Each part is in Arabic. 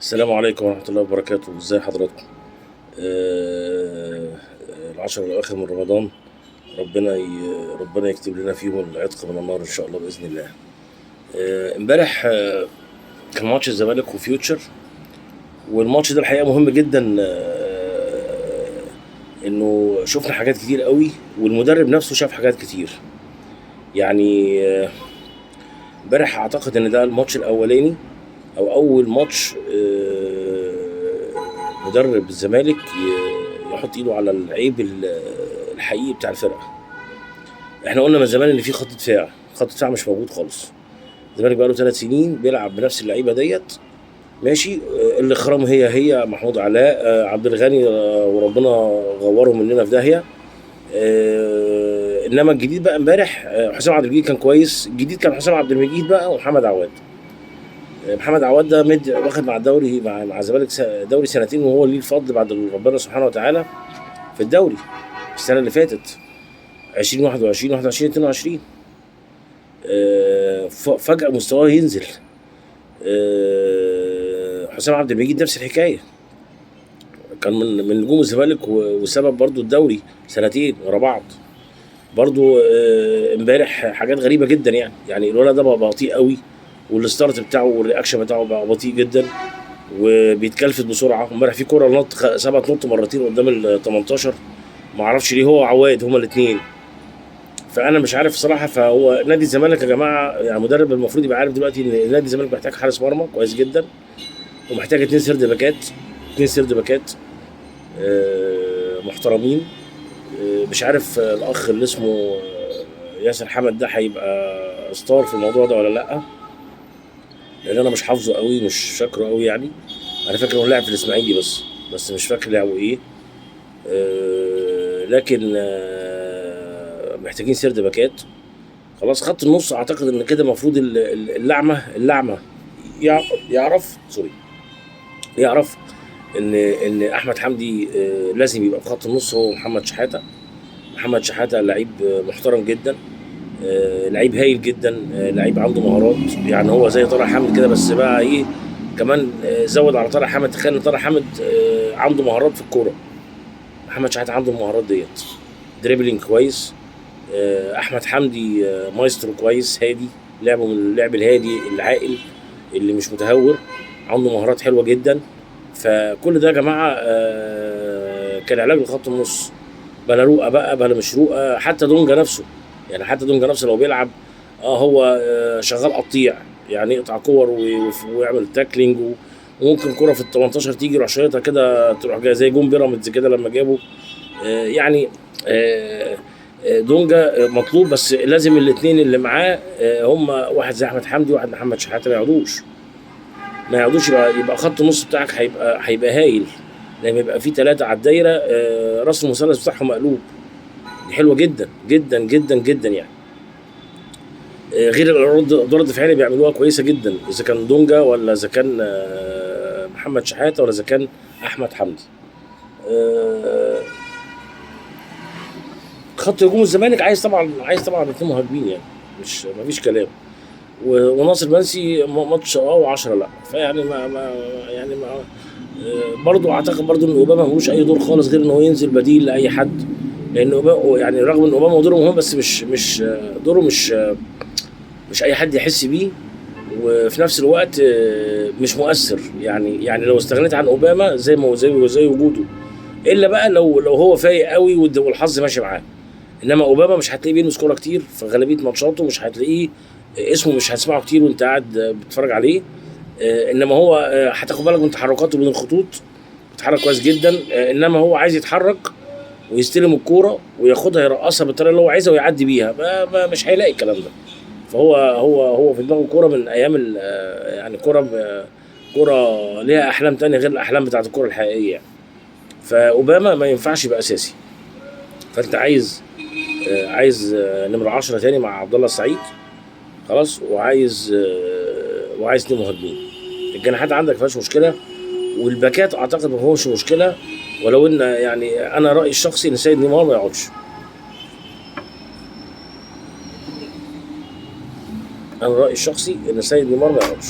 السلام عليكم ورحمة الله وبركاته، ازي حضراتكم؟ العشر الأواخر من رمضان. ربنا يكتب لنا فيهم العتق من النار إن شاء الله بإذن الله. امبارح كان ماتش الزمالك وفيوتشر، والماتش ده الحقيقة مهم جدا. إنه شفنا حاجات كتير قوي، والمدرب نفسه شاف حاجات كتير. يعني امبارح أعتقد إن ده الماتش الأولاني أو أول ماتش مدرب الزمالك يحط ايده على العيب الحقيقي بتاع الفرقه. احنا قلنا من زمان ان في خط دفاع مش موجود خالص. الزمالك بقاله 3 سنين بيلعب بنفس اللعيبه ديت، ماشي. الاخرام هي محمود علاء، عبد الغني، وربنا غوره مننا في داهيه. انما الجديد بقى امبارح، حسام عبد المجيد كان كويس. الجديد كان حسام عبد المجيد بقى ومحمد عواد. محمد عواد ده واخد مع الدوري مع الزمالك دوري سنتين، وهو ليه الفضل بعد ربنا سبحانه وتعالى في الدوري السنه اللي فاتت 2021 21 22. فجأة مستواه ينزل. حسام عبد المجيد نفس الحكاية، كان من نجوم الزمالك وسبب برضو الدوري سنتين ورا بعض. برضو امبارح حاجات غريبة جدا. يعني الولد ده بقى بطيء قوي، والستارت بتاعه والرياكشن بتاعه بقى بطيء جدا، وبيتكلفت بسرعة. امبارح في كورة سبت نط مرتين قدام ال 18، ما اعرفش ليه هو عواد هما الاثنين. فانا مش عارف صراحه. فهو نادي الزمالك يا جماعه، يعني مدرب المفروض يبقى عارف دلوقتي ان نادي الزمالك محتاج حارس مرمى كويس جدا، ومحتاج 2 سرد باكات محترمين. مش عارف الاخ اللي اسمه ياسر حمد ده هيبقى ستار في الموضوع ده ولا لا، لان انا مش حافظه قوي، مش فاكره قوي يعني. انا فاكر انه لعب في الاسماعيلي بس مش فاكر لعبه ايه. لكن محتاجين سرد باكات. خلاص خط النص اعتقد ان كده المفروض اللعمه يعرف يعرف ان احمد حمدي لازم يبقى في خط النص، هو محمد شحاته لعيب محترم جدا، لعيب هايل جدا، لعيب عنده مهارات. يعني هو زي طارق حامد كده، بس بقى ايه كمان، زود على طارق حامد. تخيل ان طارق حامد عنده مهارات في الكوره، محمد شحاته عنده المهارات ديت. دريبلينج كويس. احمد حمدي مايسترو كويس، هادي، لعبه من اللعب الهادي العاقل اللي مش متهور، عنده مهارات حلوه جدا. فكل ده يا جماعه كان علاج لخط النص. بلا روقه بقى بلا مش روقه. حتى دونجا نفسه، يعني حتى دونجا نفسه لو بيلعب هو شغال قطيع، يعني يقطع كور ويعمل تاكلينج، وممكن كرة في ال 18 تيجي يروح شايطها كده، تروح جايه زي جون بيراميدز كده لما جابوا. يعني دونجا مطلوب، بس لازم الاثنين اللي معاه هم واحد زي احمد حمدي وواحد محمد شحاته ما يقعدوش. يبقى خط النص بتاعك هيبقى هايل لما يبقى فيه 3 على الدايره، راس المثلث بتاعهم مقلوب. دي حلوه جدا جدا جدا جدا يعني. غير الادوار الدفاعيه اللي بيعملوها كويسه جدا، اذا كان دونجا ولا اذا كان محمد شحاته ولا اذا كان احمد حمدي. خط هجوم الزمالك عايز طبعا 2 مهاجمين، يعني مفيش كلام. وناصر منسي ماتش و10 لا. فيعني ما برضه اعتقد برضه ان اوباما ملوش اي دور خالص غير ان هو ينزل بديل لاي حد. لان اوباما، يعني رغم ان اوباما دوره مهم، بس مش دوره مش اي حد يحس بيه. وفي نفس الوقت مش مؤثر. يعني لو استغنيت عن اوباما زي وجوده، الا بقى لو هو فايق قوي والحظ ماشي معاه. انما اوباما مش هتلاقيه بيلمس كوره كتير في غالبيه ماتشاته، مش هتلاقيه اسمه، مش هتسمعه كتير وانت قاعد بتتفرج عليه. انما هو هتاخد بالك من تحركاته بين الخطوط، بيتحرك كويس جدا. انما هو عايز يتحرك ويستلم الكوره وياخدها يرقصها بالطريقه اللي هو عايزها ويعدي بيها، مش هيلاقي الكلام ده. فهو في دماغه كوره من ايام يعني كوره ليها احلام تانية غير الاحلام بتاعت الكوره الحقيقيه يعني. فاوباما ما ينفعش يبقى اساسي. فانت عايز نمرة 10 تاني مع عبد الله السعيد، خلاص. وعايز 2 مهاجمين. الجناحات عندك مفيهاش مشكله، والباكات اعتقد ما هوش مشكله. ولو ان يعني انا رايي الشخصي ان سيد نيمار ما يقعدش. انا رايي الشخصي ان سيد نيمار ما يقعدش.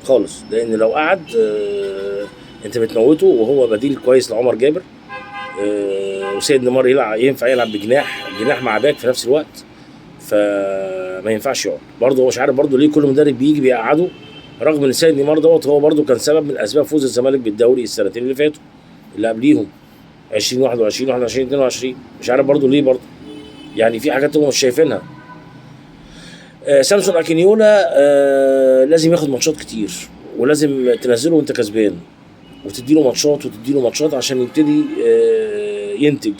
خالص، لان لو قعد انت بتموته، وهو بديل كويس لعمر جابر. وسيد نيمار ينفع يلعب جناح مع باك في نفس الوقت، فما ينفعش يقعد. برضه هو مش عارف برضه ليه كل مدرب بيجي بيقعده، رغم ان سيد نيمار دوت هو برضه كان سبب من اسباب فوز الزمالك بالدوري السنتين اللي فاتوا اللي قبليهم 2021 21 22. مش عارف برضه ليه برضه، يعني في حاجات هم مش شايفينها. سامسون اكينيولا لازم ياخد ماتشات كتير، ولازم تنزله وانت كسبان، وتديله ماتشات عشان يبتدي ينتج.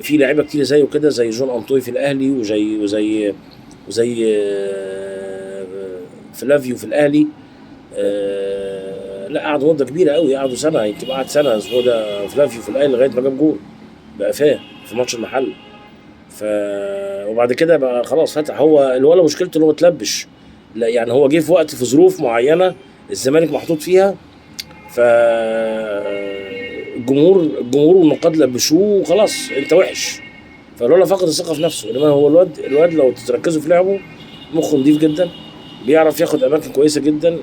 في لاعيبه كتير زيه كده، زي جون انطوي في الاهلي، وزي فلافيو في الاهلي. لا قعدوا مده كبيره قوي، قعدوا سنه، يمكن قعد سنه اسمه ده فلافيو في الاهلي لغايه ما جاب جول بقفاه في ماتش المحل. وبعد كده بقى خلاص فتح. هو الولا مشكلته ان هو اتلبش، لا يعني هو جه في وقت في ظروف معينه الزمالك محطوط فيها، الجمهور والنقاد لبشوه وخلاص انت وحش. فالولا فقد الثقه في نفسه. انما هو الواد لو تركزوا في لعبه، مخه نضيف جدا، بيعرف ياخد اماكن كويسه جدا.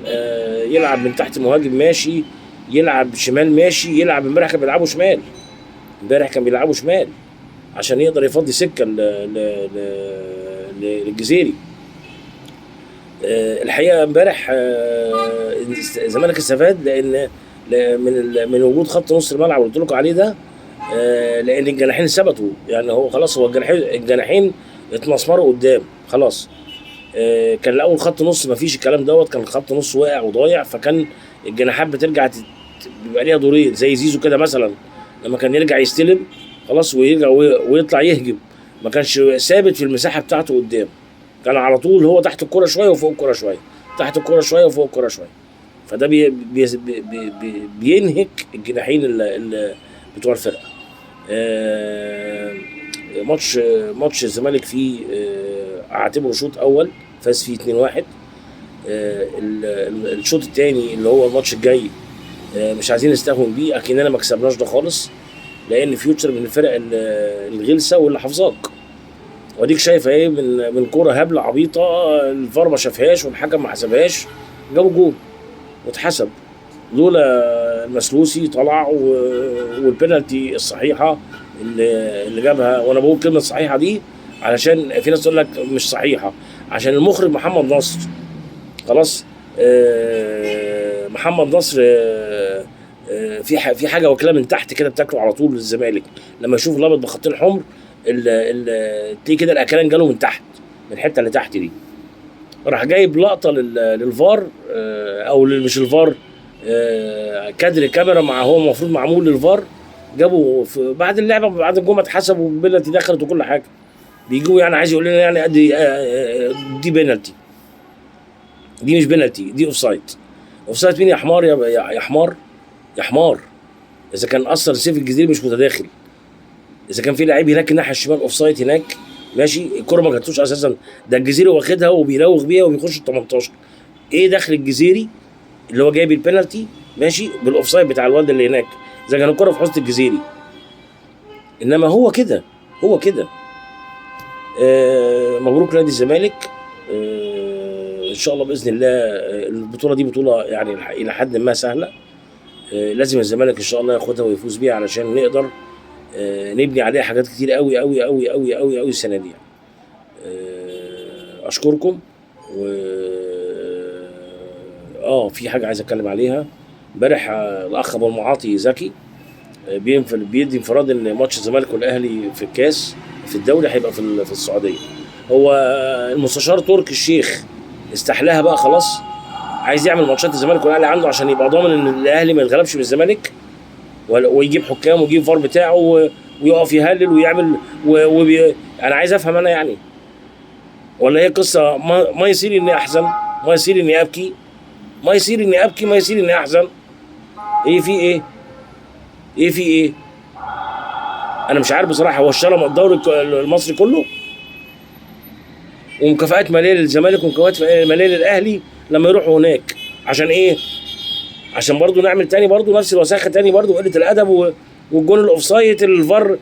يلعب من تحت مهاجم ماشي، يلعب شمال ماشي، يلعب امبارح كان بيلعبوا شمال عشان يقدر يفضي سكه للجزيري. الحقيقه امبارح الزمالك استفاد، لان من وجود خط نص الملعب اللي قلت لكم عليه ده، لان الجناحين ثبتوا. يعني هو خلاص، هو الجناحين اتمسمروا قدام خلاص. كان الاول خط نص ما فيش الكلام دوت، كان خط نص واقع وضايع، فكان الجناحات بترجع بيبقى ليها دورين، زي زيزو كده مثلا لما كان يرجع يستلم خلاص ويرجع ويطلع يهجم، ما كانش ثابت في المساحه بتاعته قدام، كان على طول هو تحت الكرة شويه وفوق الكرة شويه، تحت الكرة شويه وفوق الكرة شويه. فده بينهك الجناحين بتوع الفرقه. ماتش الزمالك فيه اعتبره شوط اول فاز فيه 2-1. الشوط الثاني اللي هو الماتش الجاي مش عايزين نستهون بيه، اكننا ما كسبناش ده خالص، لان فيوتشر من الفرق الغلسه واللي حافظاك. واديك شايف ايه، من كوره هبله عبيطه الفار ما شافهاش والحكم ما حسبهاش، جابوا جول واتحسب، لولا المسلوسي طلع والبنالتي الصحيحه اللي جابها. وانا بقول كلمه صحيحه دي علشان في ناس تقول لك مش صحيحه، عشان المخرج محمد نصر خلاص. محمد نصر في حاجه واكلها من تحت كده بتاكله على طول للزمالك، لما يشوف الابيض بخطين حمر تلاقي كده الاكلان جاله من تحت، من الحته اللي تحت دي. راح جايب لقطه للفار، او مش الفار، كادر كاميرا مع هو المفروض معمول للفار، جابوا بعد اللعبه بعد الجمعه اتحسبوا بنالتي دخلت وكل حاجه. بيجوا يعني عايز يقول لنا يعني دي بنالتي، دي مش بنالتي، دي اوفسايد. اوفسايد مين يا حمار؟ يا حمار اذا كان اصلا سيف الجزيري مش متداخل، اذا كان في لعيب هناك الناحيه الشمال اوفسايد هناك ماشي، الكره ما جاتلوش اساسا، ده الجزيري واخدها وبيراوغ بيها وبيخش ال 18. ايه دخل الجزيري اللي هو جايب البنالتي ماشي بالاوفسايد بتاع الواد اللي هناك، اذا كان الكره في حوزه الجزيري؟ انما هو كده مبروك نادي الزمالك. ان شاء الله باذن الله البطوله دي بطوله يعني الى حد ما سهله، لازم الزمالك ان شاء الله ياخدها ويفوز بيها علشان نقدر نبني عليها حاجات كتير قوي قوي قوي قوي قوي قوي السنه دي. اشكركم. في حاجه عايز اتكلم عليها. امبارح الاخ ابو المعاطي زكي بيدي انفراد ان ماتش الزمالك والاهلي في الكاس في الدوري هيبقى في السعوديه. هو المستشار تركي الشيخ استحلاها بقى خلاص، عايز يعمل ماتشات الزمالك والاهلي عنده عشان يبقى ضامن ان الاهلي ما يتغلبش من الزمالك، ويجيب حكام ويجيب فار بتاعه ويقف يهلل ويعمل انا عايز افهم انا يعني، ولا هي قصه ما يصير اني احزن، ما يصير اني ابكي، ما يصير اني احزن. ايه في ايه انا مش عارف بصراحه. هو الشرم الدوري المصري كله ومكافآت ماليه للزمالك ومكافآت ماليه للاهلي لما يروحوا هناك، عشان ايه؟ عشان برضو نعمل تاني برضو نفس الوساخه تاني برضو قله الادب والجون الاوفسايد الفار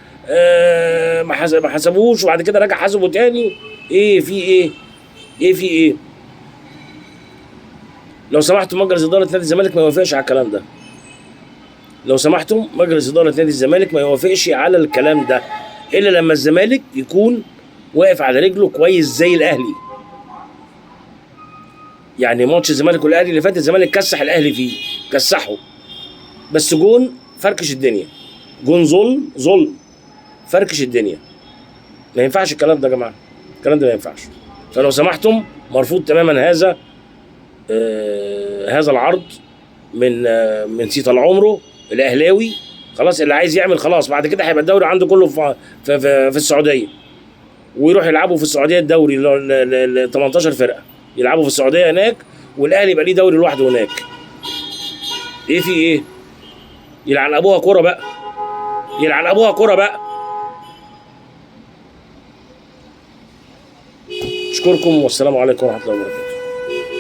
ما حسبوش وبعد كده رجع حسبه تاني. ايه في ايه لو سمحتم مجلس اداره نادي الزمالك ما يوافقش على الكلام ده. لو سمحتم مجلس اداره نادي الزمالك ما يوافقش على الكلام ده الا لما الزمالك يكون واقف على رجله كويس زي الاهلي. يعني ماتش الزمالك والاهلي اللي فات الزمالك كسح الاهلي فيه، كسحه، بس جون فركش الدنيا، جون ظلم فركش الدنيا. ما ينفعش الكلام ده يا جماعه، الكلام ده ما ينفعش. فلو سمحتم مرفوض تماما هذا العرض من سيطة العمره الاهلاوي. خلاص اللي عايز يعمل خلاص بعد كده هيبقى الدوري عنده كله في السعوديه، ويروح يلعبوا في السعوديه الدوري 18 فرقه يلعبوا في السعوديه هناك، والاهلي يبقى ليه دوري لوحده هناك. ايه في ايه؟ يلعن ابوها كوره بقى، يلعن ابوها كوره بقى. اشكركم والسلام عليكم ورحمه الله وبركاته.